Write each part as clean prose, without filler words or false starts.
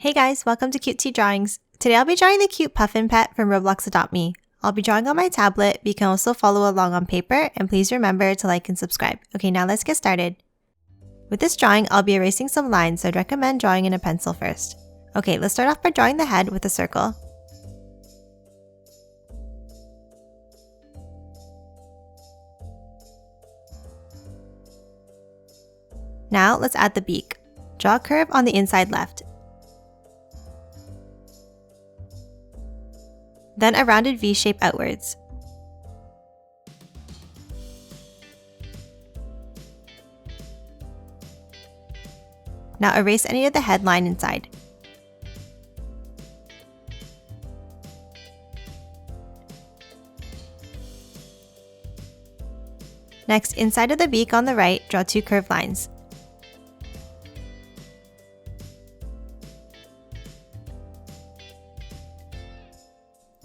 Hey guys, welcome to Cute Tea Drawings. Today I'll be drawing the cute Puffin Pet from Roblox Adopt Me. I'll be drawing on my tablet, but you can also follow along on paper, and please remember to like and subscribe. Okay, now let's get started. With this drawing, I'll be erasing some lines, so I'd recommend drawing in a pencil first. Okay, let's start off by drawing the head with a circle. Now let's add the beak. Draw a curve on the inside left. Then a rounded V shape outwards. Now erase any of the headline inside. Next, inside of the beak on the right, draw two curved lines.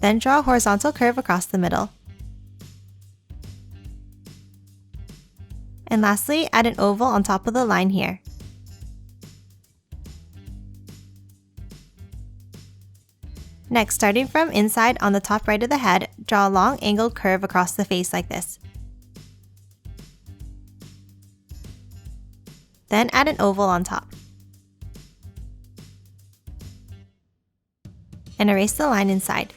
Then draw a horizontal curve across the middle. And lastly, add an oval on top of the line here. Next, starting from inside on the top right of the head, draw a long angled curve across the face like this. Then add an oval on top. And erase the line inside.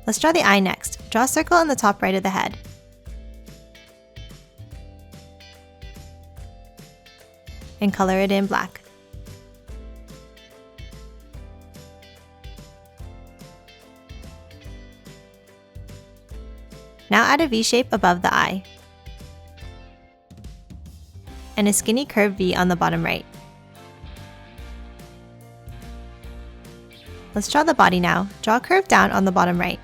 Let's draw the eye next. Draw a circle in the top right of the head. And color it in black. Now add a V shape above the eye. And a skinny curved V on the bottom right. Let's draw the body now. Draw a curve down on the bottom right.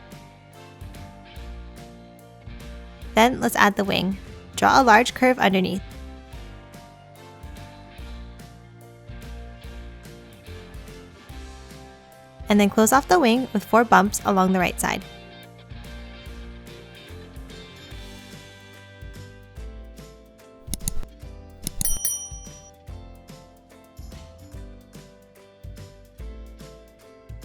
Then let's add the wing. Draw a large curve underneath. And then close off the wing with 4 bumps along the right side.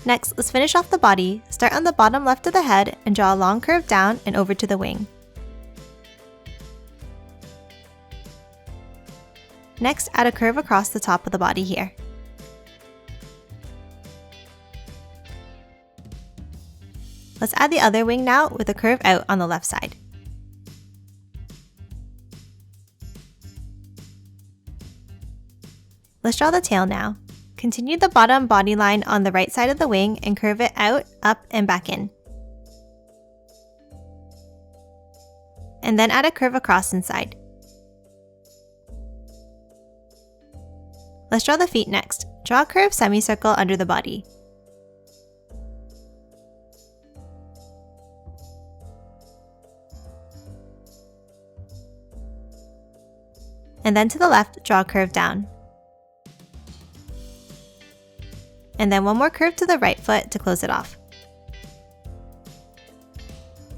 Next, let's finish off the body. Start on the bottom left of the head and draw a long curve down and over to the wing. Next, add a curve across the top of the body here. Let's add the other wing now with a curve out on the left side. Let's draw the tail now. Continue the bottom body line on the right side of the wing and curve it out, up, and back in. And then add a curve across inside. Let's draw the feet next. Draw a curved semicircle under the body. And then to the left, draw a curve down. And then one more curve to the right foot to close it off.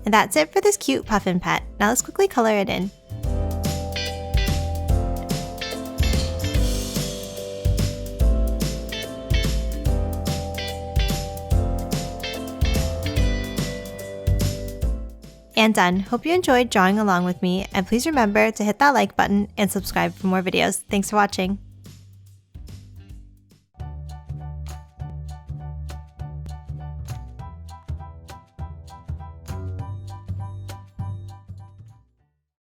And that's it for this cute Puffin Pet. Now let's quickly color it in. And done. Hope you enjoyed drawing along with me, and please remember to hit that like button and subscribe for more videos. Thanks for watching.